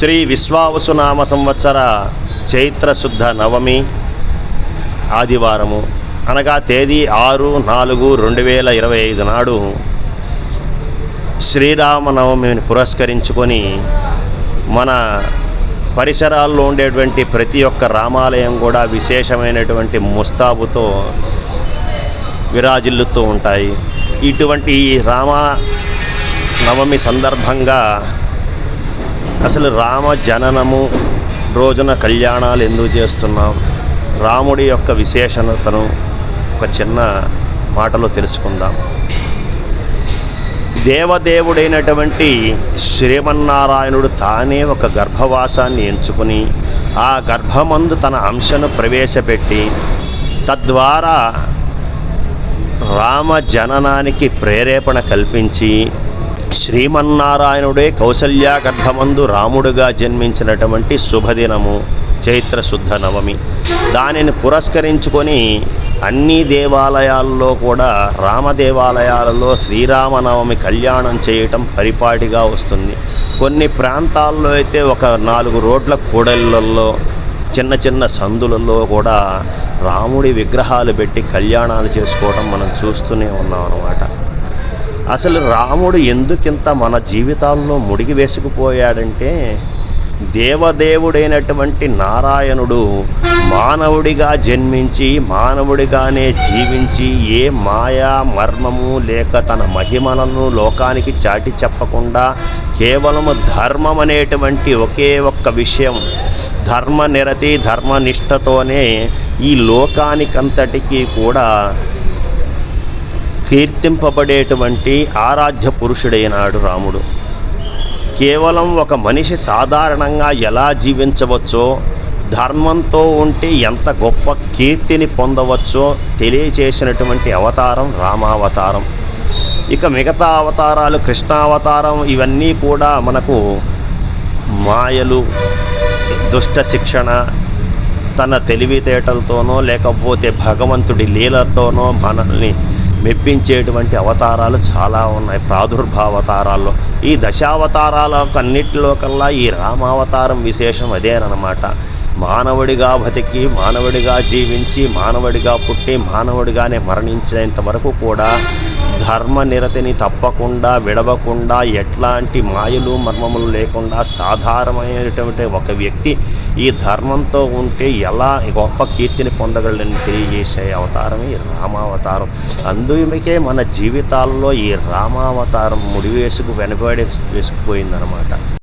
శ్రీ విశ్వావసునామ సంవత్సర చైత్ర శుద్ధ నవమి ఆదివారము అనగా తేదీ 6/4/2025 నాడు శ్రీరామనవమిని పురస్కరించుకొని మన పరిసరాల్లో ఉండేటువంటి ప్రతి ఒక్క రామాలయం కూడా విశేషమైనటువంటి ముస్తాబుతో విరాజిల్లుతూ ఉంటాయి. ఇటువంటి ఈ రామనవమి సందర్భంగా అసలు రామ జననము రోజున కళ్యాణాలు ఎందుకు చేస్తున్నాం, రాముడి యొక్క విశేషణతను ఒక చిన్న మాటలో తెలుసుకుందాం. దేవదేవుడైనటువంటి శ్రీమన్నారాయణుడు తానే ఒక గర్భవాసాన్ని ఎంచుకుని ఆ గర్భమందు తన అంశను ప్రవేశపెట్టి తద్వారా రామ జననానికి ప్రేరేపణ కల్పించి శ్రీమన్నారాయణుడే కౌసల్య గర్భమందు రాముడుగా జన్మించినటువంటి శుభదినము చైత్ర శుద్ధ నవమి. దానిని పురస్కరించుకొని అన్ని దేవాలయాల్లో కూడా రామ దేవాలయాలలో శ్రీరామనవమి కళ్యాణం చేయటం పరిపాటిగా వస్తుంది. కొన్ని ప్రాంతాల్లో అయితే ఒక 4 రోడ్ల కూడళ్లలో చిన్న చిన్న సందులలో కూడా రాముడి విగ్రహాలు పెట్టి కళ్యాణాలు చేసుకోవడం మనం చూస్తూనే ఉన్నాం అన్నమాట. అసలు రాముడు ఎందుకింత మన జీవితాల్లో ముడిగి వేసుకుపోయాడంటే, దేవదేవుడైనటువంటి నారాయణుడు మానవుడిగా జన్మించి మానవుడిగానే జీవించి ఏ మాయా మర్మము లేక తన మహిమలను లోకానికి చాటి చెప్పకుండా కేవలము ధర్మం అనేటువంటి ఒకే ఒక్క విషయం, ధర్మనిరతి ధర్మనిష్టతోనే ఈ లోకానికంతటికీ కూడా కీర్తింపబడేటువంటి ఆరాధ్య పురుషుడైనాడు రాముడు. కేవలం ఒక మనిషి సాధారణంగా ఎలా జీవించవచ్చో, ధర్మంతో ఉంటే ఎంత గొప్ప కీర్తిని పొందవచ్చో తెలియచేసినటువంటి అవతారం రామావతారం. ఇక మిగతా అవతారాలు కృష్ణావతారం ఇవన్నీ కూడా మనకు మాయలు, దుష్ట శిక్షణ, తన తెలివితేటలతోనో లేకపోతే భగవంతుడి లీలతోనో మనల్ని మెప్పించేటువంటి అవతారాలు చాలా ఉన్నాయి ప్రాదుర్భావతారాల్లో. ఈ దశావతారాల అన్నిటిలో కల్లా ఈ రామావతారం విశేషం అదేనమాట. మానవుడిగా బతికి మానవుడిగా జీవించి మానవుడిగా పుట్టి మానవుడిగానే మరణించేంత వరకు కూడా ధర్మనిరతిని తప్పకుండా విడవకుండా ఎట్లాంటి మాయలు మర్మములు లేకుండా సాధారణమైనటువంటి ఒక వ్యక్తి ఈ ధర్మంతో ఉంటే ఎలా గొప్ప కీర్తిని పొందగలని తెలియజేసే అవతారమే ఈ రామావతారం. అందుకే మన జీవితాల్లో ఈ రామావతారం ముడివేసుకు వెనబడి వేసుకుపోయిందనమాట.